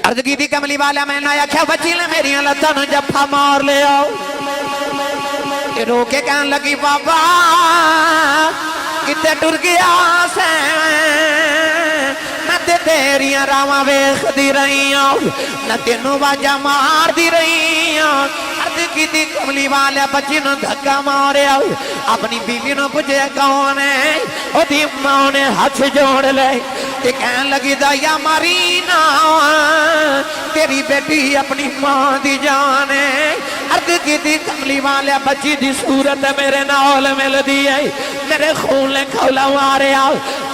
عرض کی تھی کملی والا میں نے آیا کیا بچی نے میری لتن جفا مار لے آؤ رو کے کہنے لگی بابا کتے ٹر گیا سے نہ تے تیریاں راواں ویکھ دی رہی ہوں نہ تینوں واجہ مار دی رہی ہوں عرض کی تھی کملی والے بچی نو دھکا مارے اپنی بیوی نو پوچھے کون ہے او دی ماں نے ہاتھ جوڑ لے تے کہنے لگی دایا مارینا تیری بیٹی اپنی ماں دی جان ہے عرض کی تھی کملی والے بچی دی صورت میرے نال مل دی ہے میرے خون لے کھولا مارے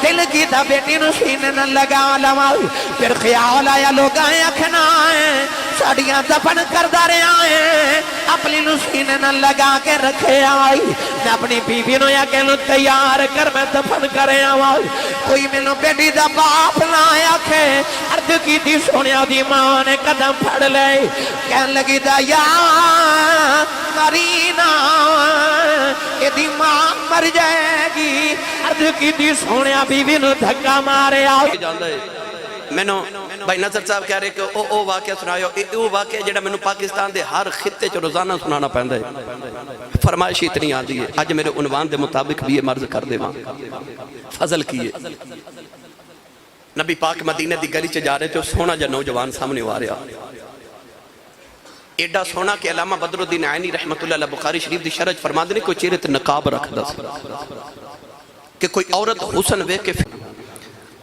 دل کی تھا بیٹی نو سینے نہ لگا لما پھر خیال آیا لوگ آئے اکھنا آئے ساڑیاں دفن کردہ رہے آئے اپنی نو سینے نہ لگا کے رکھے آئی میں اپنی بیوی نو یا کہ نو تیار کر میں دفن کرے آئی کوئی میں نو بیٹی دا باپ نہ آیا کھے عرض کی تھی سونیا دی ماں نے قدم پھڑ لے کہن لگی دا یا مرینا یہ دی ماں مر جائے گی عرض کی تھی سونیا بیوی نو دھکا مارے آئی میں نو بھائی نظر صاحب کہہ رہے کہ او واقعہ سنایا او واقعہ جڑا میں نو پاکستان دے ہر خطے چو روزانہ سنانا پہندہ ہے فرمائش اتنی آدھی ہے آج میرے عنوان دے مطابق بھی یہ مرض کر دے وہاں فضل کیے نبی پاک مدینہ دی گلی چے جا رہے تھے سونا جا نوجوان سامنے ہوا رہا ایڈا سونا کہ علامہ بدر الدین عینی رحمت اللہ علیہ بخاری شریف دی شرج فرما دینے کوئی چہرے تے نقاب رکھ دا کہ کوئی عورت حسن وے کے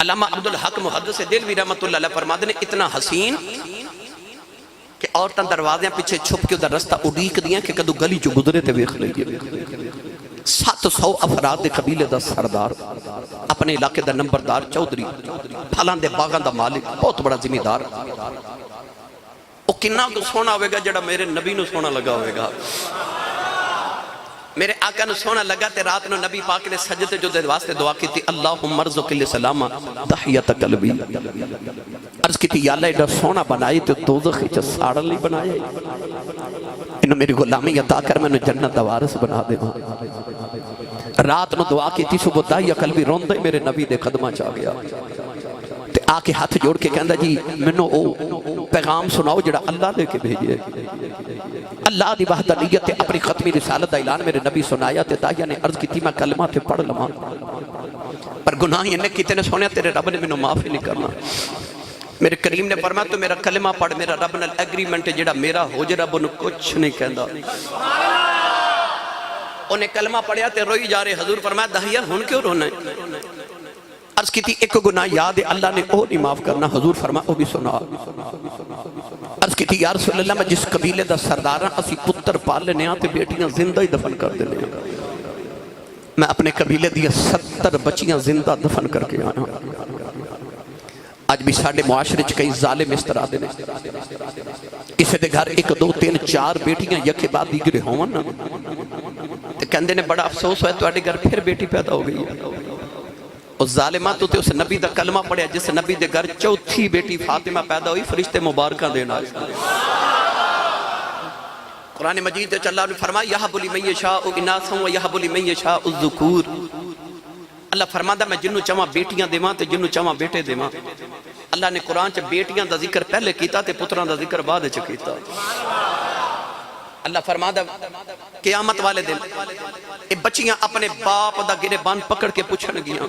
علامہ عبدالحق محدث دلوی رحمت اللہ علیہ فرما دینے اتنا حسین کہ عورتاں دروازیاں پیچھے چھپ کے ادھر رستہ اڑیک دیاں کہ کدو گلی جو گزرے تے ویکھ لئیے 700 افراد دے قبیلے دا سردار اپنے علاقے دا نمبردار چودری پھلان دے باغان دا مالک بہت بڑا ذمہ دار او کنہ کو سونا ہوئے گا جڑا میرے نبی نو سونا لگا ہوئے گا میرے آقا نو سونا لگا تے رات نو نبی پاک نے سجدے جو دے واسطے دعا کی تھی اللہم ارزق السلامہ تحیت قلبی عرض کی تھی یا اللہ ایڈا سونا بنائی تو دوزخ چا ساڑا لی بنائی انہوں میری غلامی عطا کر میں نے جنت دوارس بنا دے رات نو دعا کی تھی صبح تحیت قلبی روندے میرے نبی دے قدمہ چاہ گیا تے آکے ہاتھ جوڑ کے کہندہ جی منو او پیغام سناؤ جڑا اللہ دے کے بھیجئے اللہ دی وحدانیت تے اپنی ختمی رسالت دا اعلان میرے نبی سنایا تے دایا نے عرض کی تھی میں کلمہ تے پڑھ لما پر گناہی انہیں کی تینے سونے تیرے رب نے منو معافی نہیں کرنا میرے کریم نے فرمایا تو میرا کلمہ پڑھ میرا رب نال ایگریمنٹ جڑا میرا ہو جے رب انہوں کچھ نہیں کہندا انہیں کلمہ پڑھیا تے روئی جا رہے حضور فرمایا دہیا ہن کیوں رونا ہے عرض کی تھی ایک گناہ یاد ہے اللہ نے وہ نہیں معاف کرنا حضور فرمایا وہ بھی سنا عرض کی تھی یا رسول اللہ میں جس قبیلے دا سرداراں اسی پتر پال لینے آتے بیٹیاں زندہ ہی دفن کر دینے میں اپنے قبیلے دیا 70 بچیاں زندہ دفن کر کے آیا آج بھی ساڑھے معاشرے کئی ظالم اس طرح دینے کسی دے گھر 1 2 3 4 بیٹیاں یکے بعد دیگرے ہوں نا تو کہندے نے بڑا افسوس ہوئے تو آڑے گھر پھر بیٹی پیدا ہو گئی ہے اس ظالمات تے اس نبی دا کلمہ پڑھیا جس نبی دے گھر چوتھی بیٹی فاطمہ پیدا ہوئی فرشتے مبارکہ دینا قرآن مجید تے اللہ نے فرمایا یہب لمن یشاء اناثا و یہب لمن یشاء الذکور اللہ فرماتا میں جنوں چاہاں بیٹیاں دیواں تے جنوں چاہاں بیٹے دیواں اللہ نے قرآن چ بیٹیاں دا ذکر پہلے کیتا تے پتراں دا ذکر بعد چ کیتا اللہ فرماتا قیامت والے دن اے بچیاں اپنے باپ دا گرے بان پکڑ کے پوچھن گیاں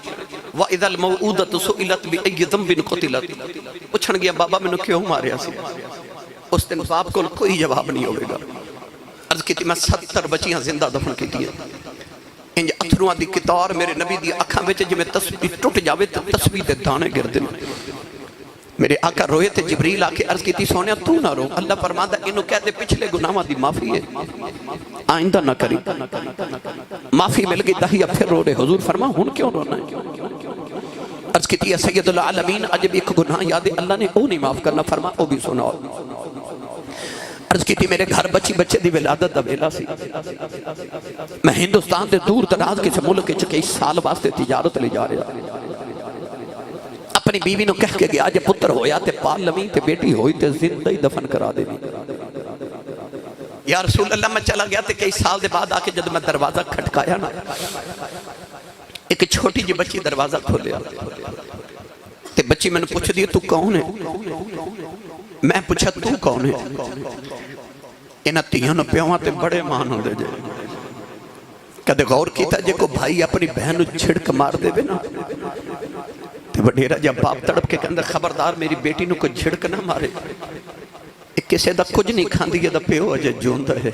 وَإِذَا الْمَوْعُودَةُ سُئِلَتْ بِأَيِّ ذَنبٍ قُتِلَتْ پوچھن گیا بابا میں نے کیوں ماریا سی اس دن باپ کو کوئی جواب نہیں ہوئے گا عرض کی تھی میں 70 بچیاں زندہ دفن کی تھی انج اتھروہ دی کتار میرے نبی دی اکھاں بیچے جی میں تسبیح ٹوٹ جاوے تو تسبیح دے دانے گر دن میرے آقا روئے تھے جبریل آکے عرض کی تھی سونیا تو نہ رو اللہ فرماتا انہوں کہتے پچھلے گناہاں دی معافی ہے آئندہ نہ کری معافی مل گئی دہیا پھر رو رہے حضور فرما ہون کیوں رونا ہے عرض کی تھی سید العالمین عجب ایک گناہ یاد ہے اللہ نے وہ نہیں معاف کرنا فرما وہ بھی سنا عرض کی تھی میرے گھر بچے دی ولادت دا ویلا سی میں ہندوستان دے دور دراز کے ملک کئی سال واسطے تجارت لے جا رہا اپنی بیوی نو کہہ کے گیا جے پتر ہویا تے پال لویں تے بیٹی ہوئی تے زندہ ہی دفن کرا دے یا رسول اللہ میں چلا گیا تے کئی سال دے بعد آکے جب میں دروازہ کھٹکایا نا ایک چھوٹی جی بچی دروازہ کھولیا تے بچی میں نے پوچھ دیا تو کون ہے؟ میں پوچھا تو کون ہے؟ انہاں تیاں نو پیواں تے بڑے مان ہوندے جے کدے غور کیتا جے کو بھائی اپنی بہن نو چھڑک مار دے نا تے وڈیرا جب باپ تڑپ کے کہندا خبردار میری بیٹی نو کوئی چھڑک نہ مارے کسے دا کچھ نہیں کھاندی ہے دا پیو اجے جوندا ہے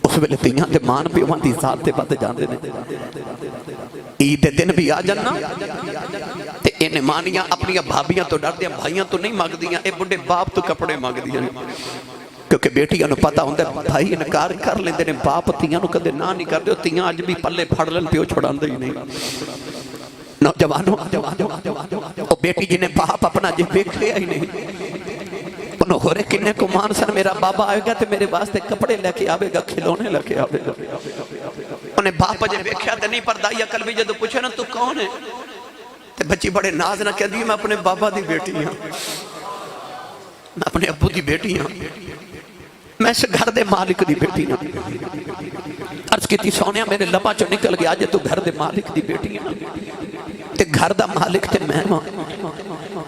اس ویلے تیاں دے مان پیواں دی ذات تے بد جاندے نے عید دن بھی آ جانا تے انہیں مانیاں اپنی بھابیاں تو ڈر دیاں بھائیاں تو نہیں مانگ دیاں اے بڑے باپ تو کپڑے مانگ دیاں کیونکہ بیٹیاں نو پتا ہوندہ بھائی انکار کر لیندے نے باپ تیاں نو کدے نہ نہیں کر دے تیاں آج بھی پلے پھڑ لن پیو چھوڑاندے ہی نہیں نوجوانوں او بیٹی جنہیں باپ اپنا جے بیکھے ہی نہیں انہوں ہو رہے کنے کو مان سن میرا بابا آئے گا تے میرے واسطے کپڑے لے کے آوے گا کھلونے لے کے آوے گا انہیں باپ جے بیکھیا تے نہیں پر دائی عقل بھی جدو پوچھے نا تو کون ہے تے بچی بڑے ناز نہ کہہ دی میں اپنے بابا دی بیٹی ہوں میں اپنے ابو دی بیٹی ہوں میں اس گھر دے مالک دی بیٹی ہوں عرض کی تھی سونیا میرے لبا چو نکل گیا جے تو گھر دے مالک دی بیٹی ہوں تے گھر دا مالک تے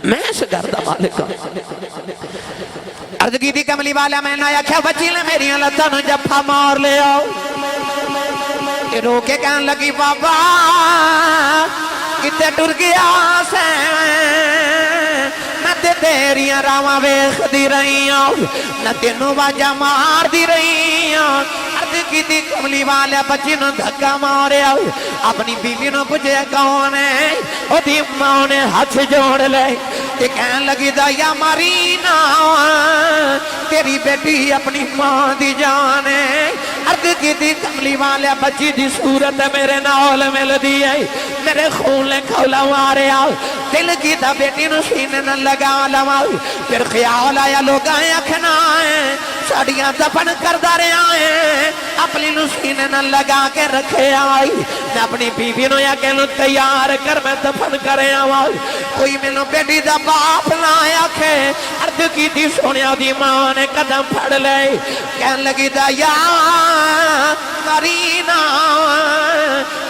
میں اس گھر دا مالک ہوں عرض کی تھی کملی والا میں نے آکھیا بچی لے میری لتاں نو جفا مار لے آؤ کہ رو کے کہن لگی بابا کتے ٹر گیا سے نہ تے تیریاں راواں ویکھ دی رہی ہوں نہ تینوں واجا مار دی رہی ہوں عرض کی تھی کملی والا بچی نو دھکا ماریا اپنی بیوی نو پوچھے کون ہے او دی ماں نے ہاتھ جوڑ لے تے کہن لگی دایا مارینا تیری بیٹی اپنی ماں دی جان ہے عرض کی تھی کملی والا بچی دی صورت میرے نال مل دی ہے میرے خون لے کھولا ماریا دل کی تا بیٹی نو سینے نہ لگا لوا پھر خیال آیا لوگ آئے اکھنا ہے ساڑیاں دفن کردہ رہے آئے اپنی نو سینے نہ لگا کے رکھے آئی میں اپنی بیوی نو یا کہ نو تیار کر میں دفن کرے آئی کوئی میں نو بیٹی دا باپ نہ آیا کھے عرض کی تھی سونیا دی ماں نے قدم پھڑ لے کہن لگی دا یا مرینا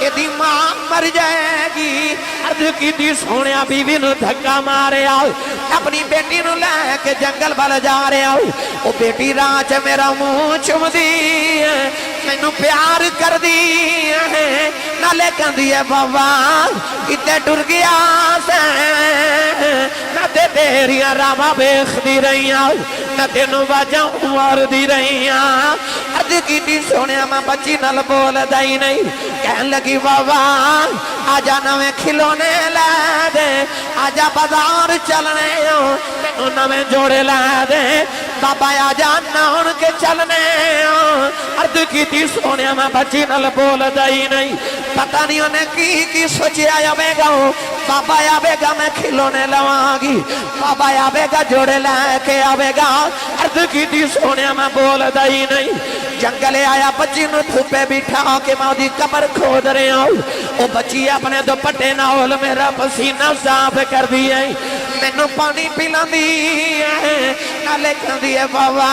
یہ دی ماں مر جائے گی عرض کی تھی سونیا بیوی نو دھکا مارے آؤ اپنی بیٹی نو لے کے جنگل بل جا رہے آؤ وہ بیٹی راج میرا منہ چم دی میں نو پیار کر دی نہ لے کن دی بابا کتے ٹر گیا سے نہ تے تیریاں راما بیخ دی رہی آؤ نہ تینوں باجاں مار دی رہی آؤ عرض کی تھی سونیا میں بچی نل بول دائی نہیں کہن لگی بابا آجا نویں کھلونے لے دے آجا بازار چلنے ہوں میں نویں جوڑے لے دے بابا آجا نون کے چلنے ہوں عرض کی تھی سونیا میں بچی نل بول دائی نہیں پتہ نہیں انہیں کی سوچی آیا بے گا ہوں بابا آبے گا میں کھلونے لواں گی بابا آبے گا جوڑے لے کے آبے گا عرض کی تھی سونیا میں بول دائی نہیں جنگلے آیا بچی نو تھوپے بیٹھا کے ماں دی قبر کھود رہے ہوں او بچی اپنے دوپٹے نال میرا پسینہ صاف کر دی ہے میں نو پانی پلان دی ہے نہ لکھن دی ہے بابا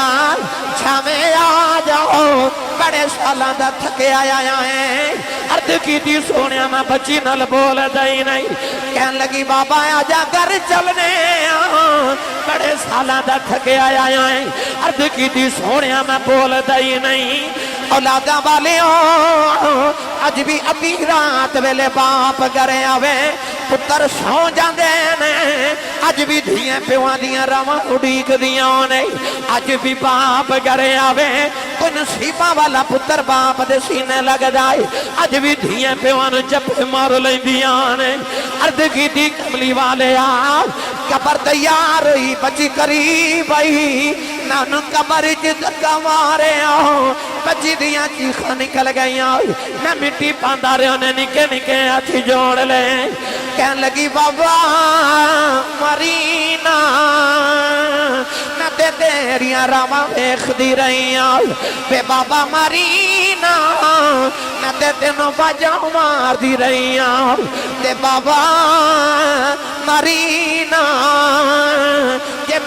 چھامے آ جاؤ بڑے سالاں دا تھکے آیا ہے عرض کی تھی سونیا میں بچی نال بول دائی نہیں کہن لگی بابا آجا گھر چلنے بڑے سالاں دا تھکے آیا ہے عرض کی تھی سونیا میں بول دائی نہیں اولاداں والے ہوں اج بھی ابھی رات ویلے باپ گھرے آوے پتر سو جاندے نے اج بھی دھیاں پیواں دیاں راواں اڈیک دیاں نے اج بھی باپ گھرے آوے کوئی نصیباں والا پتر باپ دے سینے لگ جائے اج بھی دھیاں پیواں نو جپے مار لیندیاں نے عرض کی تھی کملی والے آ قبر تیار ہوئی بچی قریب آئی نانو قبر دھکا مارے آؤ بچی دیاں چیخاں نکل گئیاں میں مٹی پاندہ رہے انہیں نکے نکے ہاتھی جوڑ لے کہن لگی بابا مرینا نہ تے تیریاں راواں ویکھ دی رہیاں بے بابا مرینا نہ تے تینوں باجاں مار دی رہیاں تے بابا مرینا کہ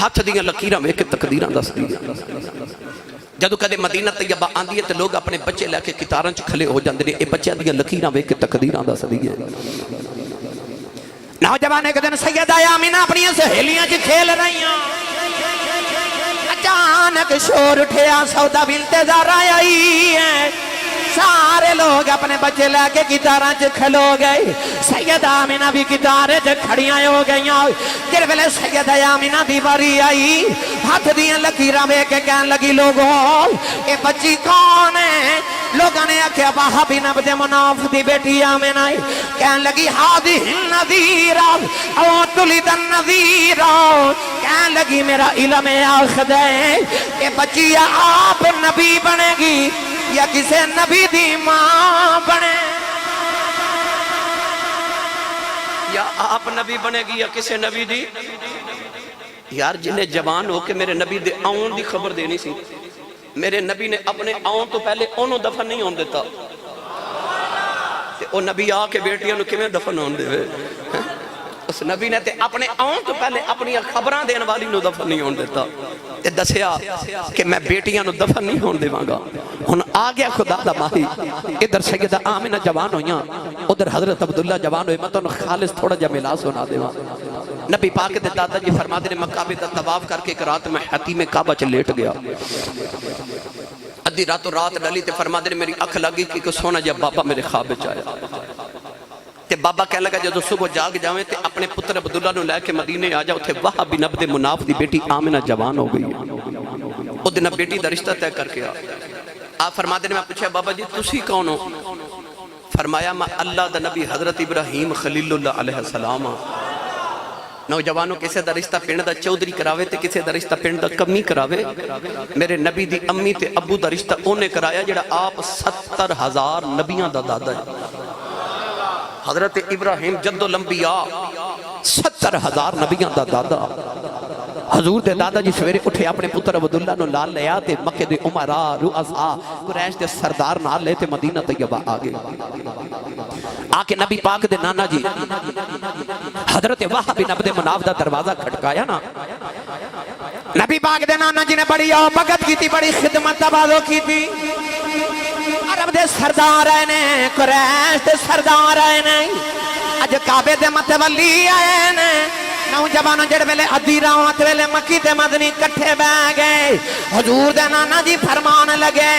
ہاتھ دیاں لکیراں ویکھ کے تقدیراں دسدی ہے جدو کدے مدینہ طیبہ آندی ہے تو لوگ اپنے بچے لے کے قطاراں چ کھلے ہو جاندے نے اے بچیاں دیاں لکیراں ویکھ کے تقدیراں دسدی ہے نوجوان ایک دن سیدہ آمینہ اپنی سہیلیاں چ کھیل رہیاں اچانک شور اٹھیا سودا بنت زہرا آئی ہے سارے لوگ اپنے بچے لے کے گٹاراں چ کھلو گئے سیدہ آمینہ بھی گٹارے چ کھڑیاں ہو گئیاں جس ویلے سیدہ آمینہ دی باری آئی ہاتھ دیاں لکیراں ویکھ کے کہن لگی لوگوں اے بچی کون ہے لوگوں نے آکھیا وہب بن عبد مناف دی بیٹی آمینہ کہن لگی ہادی النذیر او تلد النذیر کہن لگی میرا علم آخد ہے کہ بچی یا آپ نبی بنے گی یا کسے نبی دی ماں بنے یا آپ نبی بنے گی یا کسے نبی دی یار جنہیں جوان ہو کہ میرے نبی دے آؤن دی خبر دینی سی میرے نبی نے اپنے آؤن تو پہلے انہوں دفن نہیں ہون دیتا او نبی آ کے بیٹیاں نو کمیں دفن ہون دے اس نبی نے تے اپنے آؤن تو پہلے اپنی خبران دین والی نو دفن نہیں ہون دیتا تے دسیا کہ میں بیٹیاں نو دفن نہیں ہون دے مانگا ہن آگیا خدا دا ماہی ادھر سیدہ آمینہ جوان ہویاں ادھر حضرت عبداللہ جوان ہوئے میں تو خالص تھوڑا جا ملا سنا دے نبی پاک دے دادا جی فرما دے مکعبے دا طواف کر کے ایک رات میں حتیم کعبہ چ لیٹ گیا ادھی راتوں رات ڈلی تے فرما دے میری اکھ لگی کہ سونا جب بابا میرے خواب وچ آیا تے بابا کہہ لگا جدو صبح جاگ جاویں تے اپنے پتر عبداللہ نو لے کے مدینے آ جاؤ تے وہب بن عبد مناف دی بیٹی آمینہ جوان ہو گئی او دن بیٹی دا رشتہ طے کر کے آپ فرما دے میں پوچھا بابا جی تسی کون ہو فرمایا میں اللہ دا نبی حضرت ابراہیم خلیل اللہ علیہ السلام نوجوانوں کسے دا رشتہ پنڈ دا چودری کراوے تے کسے دا رشتہ پنڈ دا کمی کراوے میرے نبی دی امی تے ابو دا رشتہ اونے کرایا جڑا آپ 70,000 نبیاں دا دادا ہے حضرت ابراہیم جد الانبیاء 70,000 نبیاں دا دادا حضور دے دادا جی سویرے اٹھے اپنے پتر عبداللہ نو لال لیا تے مکہ دے عمراء رؤساء قریش دے سردار نال لے تے مدینہ طیبہ آگے آکے نبی پاک دے نانا جی حضرت وہب بن عبد مناف دا دروازہ کھٹکایا نا نبی پاک دے نانا جی نے بڑی بغت کی تھی بڑی خدمت تبادو کی تھی عرب دے سردار آئے نے قریش دے سردار آئے نے اج کعبے دے متولی آئے نے نوجوانوں جڑ ویلے ادھی رات ویلے مکی تے مدنی کٹھے بہ گئے حضور دے نانا جی فرمان لگے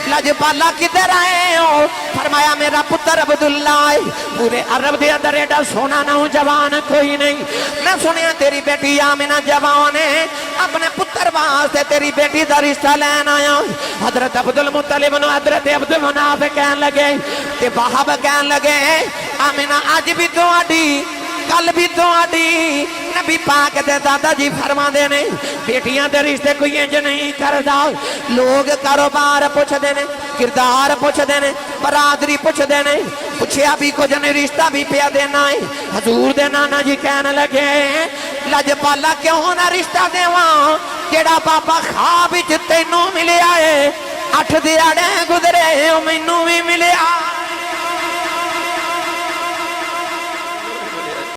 لجپالا کدھر آئے ہو فرمایا میرا پتر عبداللہ پورے عرب دے اندر ایڈا سونا نوجوان کوئی نہیں میں سنیا تیری بیٹی آمینہ جوان ہے اپنے پتر واسطے تیری بیٹی دا رشتہ لین آیا حضرت عبدالمطلب نو حضرت عبدالمناف کہن لگے تے وہب کہن لگے آمینہ آج بھی تو آڈی کل بھی تو آڈی نبی پاک دے دادا جی فرما دے نے بیٹیاں دے رشتے کوئی انج نہیں کردا لوگ کاروبار پوچھ دے نے کردار پوچھ دے نے برادری پوچھ دے نے پوچھیا بھی کچھ نہیں رشتہ بھی پیا دینا ہے حضور دے نانا جی کہنے لگے لجپالا کیوں نہ رشتہ دیواں جیڑا بابا خواب وچ تینوں ملیا ہے 8 دیہاڑے گزرے مینوں بھی ملیا